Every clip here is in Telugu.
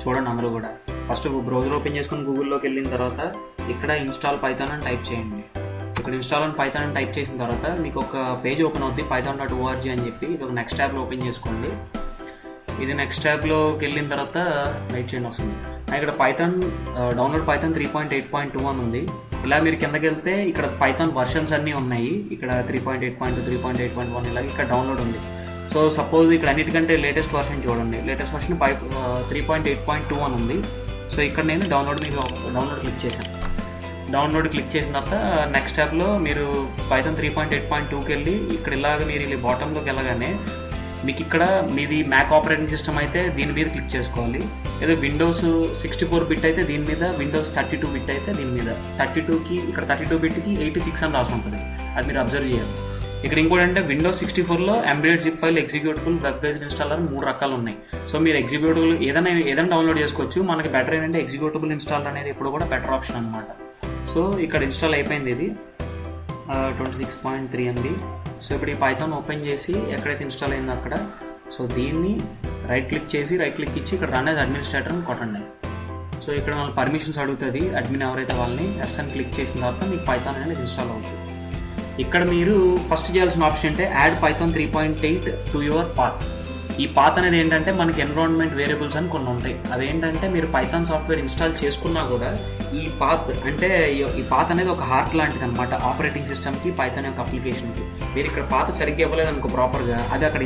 చూడండి అందరూ కూడా. ఫస్ట్ బ్రౌజర్ ఓపెన్ చేసుకుని గూగుల్లోకి వెళ్ళిన తర్వాత ఇక్కడ ఇన్స్టాల్ పైథాన్ అని టైప్ చేయండి. ఇక్కడ ఇన్స్టాల్ అని పైథాన్ అని టైప్ చేసిన తర్వాత మీకు ఒక పేజ్ ఓపెన్ అవుతుంది, python.org అని చెప్పి. ఇది ఒక నెక్స్ట్ ట్యాబ్లో ఓపెన్ చేసుకోండి. ఇది నెక్స్ట్ ట్యాబ్లోకి వెళ్ళిన తర్వాత వెయిట్ చేయండి వస్తుంది. ఇక్కడ పైథాన్ డౌన్లోడ్ పైథాన్ 3.8.2 అని ఉంది. ఇలా మీరు కిందకి వెళ్తే ఇక్కడ పైథాన్ వర్షన్స్ అన్నీ ఉన్నాయి. ఇక్కడ 3.8.2, 3.8.1 ఇలాగ ఇక్కడ డౌన్లోడ్ ఉంది. సో సపోజ్ ఇక్కడ అన్నిటికంటే లేటెస్ట్ వర్షన్ చూడండి. లేటెస్ట్ వర్షన్ 3.8.2 అని ఉంది. సో ఇక్కడ నేను డౌన్లోడ్ క్లిక్ చేశాను. డౌన్లోడ్ క్లిక్ చేసిన తర్వాత నెక్స్ట్ ట్యాబ్లో మీరు పైథాన్ 3.8.2కి వెళ్ళి ఇక్కడ ఇలాగ మీరు ఇలా బాటంలోకి వెళ్ళగానే మీకు ఇక్కడ మీది మ్యాక్ ఆపరేటింగ్ సిస్టమ్ అయితే దీని మీద క్లిక్ చేసుకోవాలి. ఏదో విండోస్ 64 బిట్ అయితే దీని మీద, విండోస్ 32 బిట్ అయితే దీని మీద. 32కి ఇక్కడ 32 బిట్కి 86 అని రాసి ఉంటుంది, అది మీరు అబ్జర్వ్ చేయాలి. ఇక్కడ ఇంకోటి అంటే విండోస్ 64లో embedded zip file, executable, web based installer 3 రకాలు ఉన్నాయి. సో మీరు ఎగ్జిక్యూటబుల్ ఏదైనా డౌన్లోడ్ చేసుకోవచ్చు. మనకి బెటర్ ఏంటంటే ఎగ్జిక్యూటబుల్ ఇన్స్టాలర్ అనేది ఎప్పుడు కూడా బెటర్ ఆప్షన్ అనమాట. సో ఇక్కడ ఇన్స్టాల్ అయిపోయింది. ఇది 26.3 MB. సో ఇప్పుడు ఈ పైథాన్ ఓపెన్ చేసి ఎక్కడైతే ఇన్స్టాల్ అయిందో అక్కడ, సో దీన్ని రైట్ క్లిక్ ఇచ్చి ఇక్కడ రన్ యాజ్ అడ్మినిస్ట్రేటర్ అని కొట్టండి. సో ఇక్కడ మన పర్మిషన్స్ అడుగుతుంది, అడ్మిన్ ఎవరైతే వాళ్ళని ఎస్ అని క్లిక్ చేసిన తర్వాత మీకు పైథాన్ అనేది ఇన్స్టాల్ అవుతుంది. ఇక్కడ మీరు ఫస్ట్ చేయాల్సిన ఆప్షన్ అంటే add Python 3.8 to your path. ఈ పాత్ అనేది ఏంటంటే మనకి ఎన్విరాన్మెంట్ వేరియబుల్స్ అని కొన్ని ఉంటాయి. అదేంటంటే మీరు పైథాన్ సాఫ్ట్వేర్ ఇన్స్టాల్ చేసుకున్నా కూడా ఈ పాత్ అనేది ఒక హార్ట్ లాంటిది అనమాట ఆపరేటింగ్ సిస్టమ్కి, పైథాన్ యొక్క అప్లికేషన్కి. మీరు ఇక్కడ పాత్ సరిగ్గా ఇవ్వలేదు అనుకో ప్రాపర్గా, అది అక్కడ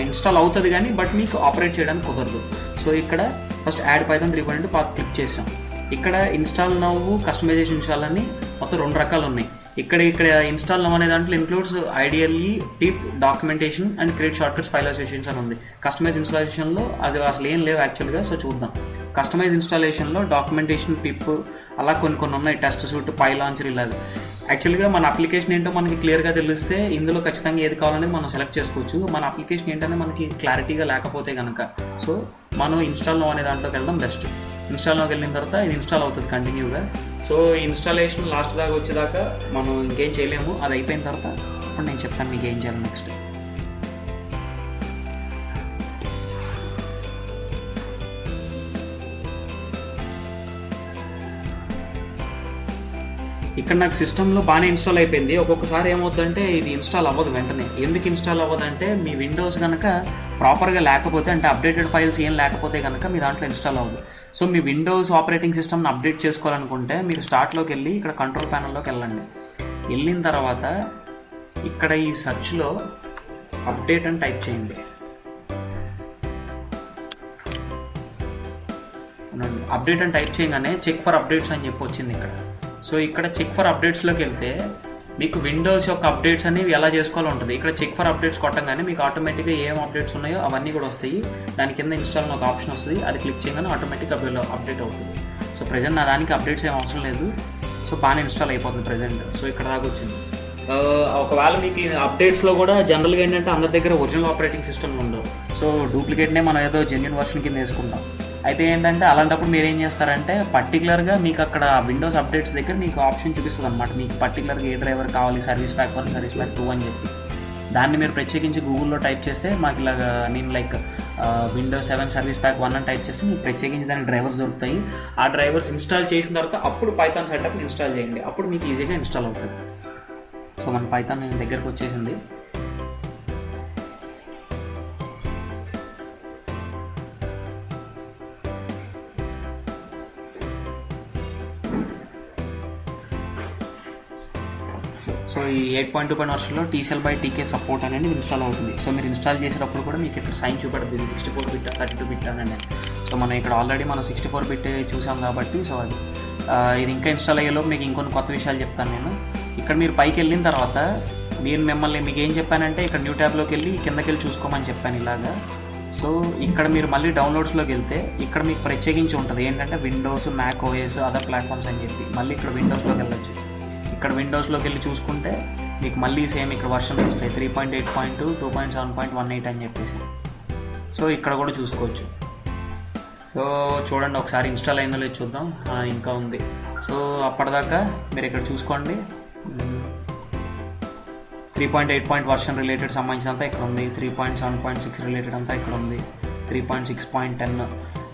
ఇన్స్టాల్ అవుతుంది కానీ బట్ మీకు ఆపరేట్ చేయడానికి కుదరదు. సో ఇక్కడ first add Python 3.8 path click చేసాం. ఇక్కడ ఇన్స్టాల్ నవ్వు, కస్టమైజేషన్ ఇన్స్టాల్ అని మొత్తం 2 రకాలు ఉన్నాయి. ఇక్కడ ఇన్స్టాల్ నవ్ అనే దాంట్లో includes ideally tip, documentation and create shortcuts, file associations అని ఉంది. కస్టమైజ్ ఇన్స్టాలేషన్లో అసలు ఏం లేవు యాక్చువల్గా. సో చూద్దాం. కస్టమైజ్ ఇన్స్టాలేషన్లో డాక్యుమెంటేషన్, పిప్ అలా కొన్ని ఉన్నాయి. టెస్ట్ సూట్, పై లాంచర్ ఇలాగ. యాక్చువల్గా మన అప్లికేషన్ ఏంటో మనకి క్లియర్గా తెలిస్తే ఇందులో ఖచ్చితంగా ఏది కావాలనేది మనం సెలెక్ట్ చేసుకోవచ్చు. మన అప్లికేషన్ ఏంటనే మనకి క్లారిటీగా లేకపోతే కనుక సో మనం ఇన్స్టాల్ నవ్ అనే దాంట్లోకి వెళ్ళడం బెస్ట్. ఇన్స్టాల్లోకి వెళ్ళిన తర్వాత ఇది ఇన్స్టాల్ అవుతుంది కంటిన్యూగా. సో ఇన్స్టాలేషన్ లాస్ట్ దాకా వచ్చేదాకా మనం ఇంకేం చేయలేము. అది అయిపోయిన తర్వాత ఇప్పుడు నేను చెప్తాను మీకు ఏం చేయాలి నెక్స్ట్. ఇక్కడ నాకు సిస్టంలో బాగానే ఇన్స్టాల్ అయిపోయింది. ఒక్కొక్కసారి ఏమవుతుందంటే ఇది ఇన్స్టాల్ అవ్వదు వెంటనే. ఎందుకు ఇన్స్టాల్ అవ్వదంటే మీ విండోస్ కనుక ప్రాపర్గా లేకపోతే, అంటే అప్డేటెడ్ ఫైల్స్ ఏం లేకపోతే కనుక మీ దాంట్లో ఇన్స్టాల్ అవ్వదు. సో మీ విండోస్ ఆపరేటింగ్ సిస్టమ్ని అప్డేట్ చేసుకోవాలనుకుంటే మీరు స్టార్ట్లోకి వెళ్ళి ఇక్కడ కంట్రోల్ ప్యానల్లోకి వెళ్ళండి. వెళ్ళిన తర్వాత ఇక్కడ ఈ సెర్చ్లో అప్డేట్ అని టైప్ చేయండి. అప్డేట్ అని టైప్ చేయగానే చెక్ ఫర్ అప్డేట్స్ అని చెప్పి వచ్చింది ఇక్కడ. సో ఇక్కడ చెక్ ఫర్ అప్డేట్స్లోకి వెళ్తే మీకు విండోస్ యొక్క అప్డేట్స్ అనేవి ఎలా చేసుకోవాలో ఉంటుంది. ఇక్కడ చెక్ ఫర్ అప్డేట్స్ కొట్టగానే మీకు ఆటోమేటిక్గా ఏం అప్డేట్స్ ఉన్నాయో అవన్నీ కూడా వస్తాయి. దాని కింద ఇన్స్టాల్ ఒక ఆప్షన్ వస్తుంది, అది క్లిక్ చేయగానే ఆటోమేటిక్గా అప్డేట్ అవుతుంది. సో ప్రజెంట్ నా దానికి అప్డేట్స్ ఏం అవసరం లేదు. సో బాగానే ఇన్స్టాల్ అయిపోతుంది ప్రజెంట్. సో ఇక్కడ దాకా వచ్చింది. ఒకవేళ మీకు అప్డేట్స్లో కూడా జనరల్గా ఏంటంటే అందరి దగ్గర ఒరిజినల్ ఆపరేటింగ్ సిస్టమ్ ఉండవు. సో డూప్లికేట్నే మనం ఏదో జెన్యున్ వర్షన్ కింద వేసుకుంటాం. అయితే ఏంటంటే అలాంటప్పుడు మీరు ఏం చేస్తారంటే పర్టికులర్గా మీకు అక్కడ విండోస్ అప్డేట్స్ దగ్గర మీకు ఆప్షన్ చూపిస్తుంది అనమాట. మీకు పర్టికులర్గా ఏ డ్రైవర్ కావాలి, సర్వీస్ ప్యాక్ 1, సర్వీస్ ప్యాక్ 2 అని చెప్పి. దాన్ని మీరు ప్రత్యేకించి గూగుల్లో టైప్ చేస్తే మాకు ఇలాగ నేను విండోస్ 7 సర్వీస్ ప్యాక్ 1 అని టైప్ చేస్తే మీకు ప్రత్యేకించి దానికి డ్రైవర్స్ దొరుకుతాయి. ఆ డ్రైవర్స్ ఇన్స్టాల్ చేసిన తర్వాత అప్పుడు పైథాన్ సెటప్ని ఇన్స్టాల్ చేయండి. అప్పుడు మీకు ఈజీగా ఇన్స్టాల్ అవుతుంది. సో మన పైథాన్ దగ్గరకు వచ్చేసింది. సో ఈ 8.2 వర్షన్లో TCL/TK సపోర్ట్ అనేది ఇన్స్టాల్ అవుతుంది. సో మీరు ఇన్స్టాల్ చేసేటప్పుడు కూడా మీకు ఇక్కడ సైన్ చూపెడుతుంది 64 బిట్ 32 బిట్ అనేది. సో మనం ఇక్కడ ఆల్రెడీ మనం 64 బిట్ చూసాం కాబట్టి సో అది ఇది ఇంకా ఇన్స్టాల్ అయ్యేలోపు మీకు ఇంకొన్ని కొత్త విషయాలు చెప్తాను నేను. ఇక్కడ మీరు పైకి వెళ్ళిన తర్వాత మీకు ఏం చెప్పానంటే ఇక్కడ న్యూ ట్యాబ్లోకి వెళ్ళి కిందకి వెళ్ళి చూసుకోమని చెప్పాను ఇలాగా. సో ఇక్కడ మీరు మళ్ళీ డౌన్లోడ్స్లోకి వెళ్తే ఇక్కడ మీకు ప్రత్యేకించి ఉంటుంది ఏంటంటే Windows, Mac OS, other platforms అని చెప్పి. మళ్ళీ ఇక్కడ విండోస్లోకి వెళ్ళొచ్చు. ఇక్కడ విండోస్లోకి వెళ్ళి చూసుకుంటే మీకు మళ్ళీ సేమ్ ఇక్కడ వర్షన్స్ వస్తాయి 3.8.2, 2.7.18 అని చెప్పేసి. సో ఇక్కడ కూడా చూసుకోవచ్చు. సో చూడండి ఒకసారి ఇన్స్టాల్ అయిందో లేదు చూద్దాం. ఇంకా ఉంది. సో అప్పటిదాకా మీరు ఇక్కడ చూసుకోండి. 3.8 వర్షన్ రిలేటెడ్ సంబంధించినంతా ఇక్కడ ఉంది. 3.7.6 రిలేటెడ్ అంతా ఇక్కడ ఉంది. 3.6.10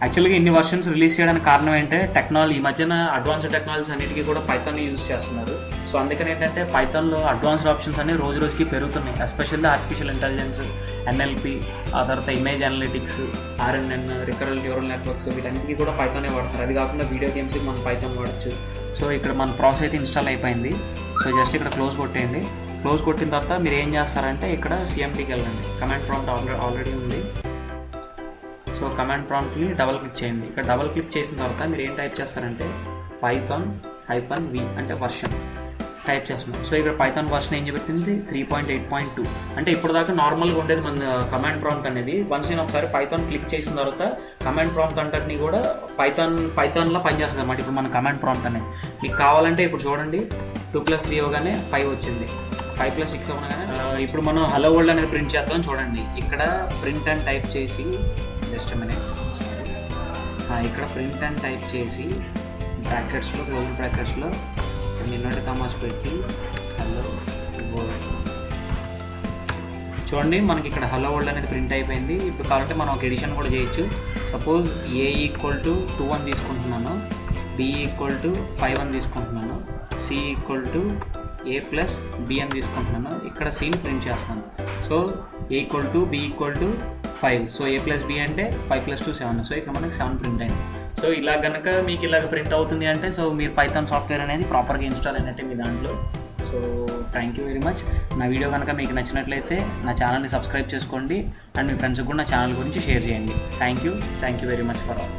యాక్చువల్గా ఇన్ని వర్షన్స్ రిలీజ్ చేయడానికి కారణం ఏంటంటే టెక్నాలజీ ఈ మధ్యన అడ్వాన్స్డ్ టెక్నాలజీస్ అన్నిటికీ కూడా పైథాన్ యూజ్ చేస్తున్నారు. సో అందుకని ఏంటంటే పైథాన్లో అడ్వాన్స్డ్ ఆప్షన్స్ అన్ని రోజు రోజుకి పెరుగుతున్నాయి. ఎస్పెషల్లీ ఆర్టిఫిషియల్ ఇంటెలిజెన్స్, ఎన్ఎల్పి, ఆ తర్వాత image analytics, RNN, recurrent neural networks, వీటన్నిటికీ కూడా పైథానే వాడతారు. అది కాకుండా వీడియో గేమ్స్కి మనం పైథాన్ వాడచ్చు. సో ఇక్కడ మన ప్రాసెస్ అయితే ఇన్స్టాల్ అయిపోయింది. సో జస్ట్ ఇక్కడ క్లోజ్ కొట్టేయండి. క్లోజ్ కొట్టిన తర్వాత మీరు ఏం చేస్తారంటే ఇక్కడ సిఎంటీకి వెళ్ళండి. కమాండ్ ప్రాంప్ట్ ఆల్రెడీ ఉంది. సో కమాండ్ ప్రాంప్ట్ని డబల్ క్లిక్ చేయండి. ఇక్కడ డబల్ క్లిక్ చేసిన తర్వాత మీరు ఏం టైప్ చేస్తారంటే python-v అంటే వర్షన్ టైప్ చేస్తున్నాం. సో ఇక్కడ పైథాన్ వర్షన్ ఏం చెప్పింది 3.8.2. అంటే ఇప్పుడు దాకా నార్మల్గా ఉండేది మన కమాండ్ ప్రాంప్ట్ అనేది. వన్స్ నేను ఒకసారి పైథాన్ క్లిక్ చేసిన తర్వాత కమాండ్ ప్రాంప్ట్ అంతటిని కూడా పైథాన్లో పనిచేస్తుంది అన్నమాట. ఇప్పుడు మన కమాండ్ ప్రాంప్ట్ అనేది మీకు కావాలంటే ఇప్పుడు చూడండి 2+3 అవగానే 5 వచ్చింది. 5+6 అవగానే ఇప్పుడు మనం హలో వరల్డ్ అనేది ప్రింట్ చేద్దాం. చూడండి ఇక్కడ ప్రింట్ అని టైప్ చేసి జస్ట్ మినిట్, ఇక్కడ ప్రింట్ అని టైప్ చేసి బ్రాకెట్స్లో క్లోజ్ బ్రాకెట్స్లో నిన్నటి కామాస్ పెట్టి హలో వరల్డ్ చూడండి. మనకి ఇక్కడ హలో వరల్డ్ అనేది ప్రింట్ అయిపోయింది. ఇప్పుడు కావాలంటే మనం ఒక ఎడిషన్ కూడా చేయొచ్చు. సపోజ్ A = 2 అని తీసుకుంటున్నాను, B = 5 అని తీసుకుంటున్నాను, C = A+B అని తీసుకుంటున్నాను. ఇక్కడ Cని ప్రింట్ చేస్తున్నాను. So A = B = 5. So A+B అంటే 5+2 7. సో ఇక్కడ మనకి 7 ప్రింట్ అయింది. సో ఇలా కనుక మీకు ఇలాగ ప్రింట్ అవుతుంది అంటే సో మీరు పైథాన్ సాఫ్ట్వేర్ అనేది ప్రాపర్గా ఇన్స్టాల్ అయినట్టే మీ దాంట్లో. So thank you very much. నా వీడియో కనుక మీకు నచ్చినట్లయితే నా ఛానల్ని సబ్స్క్రైబ్ చేసుకోండి అండ్ మీ ఫ్రెండ్స్కి కూడా నా ఛానల్ గురించి షేర్ చేయండి. Thank you very much for all.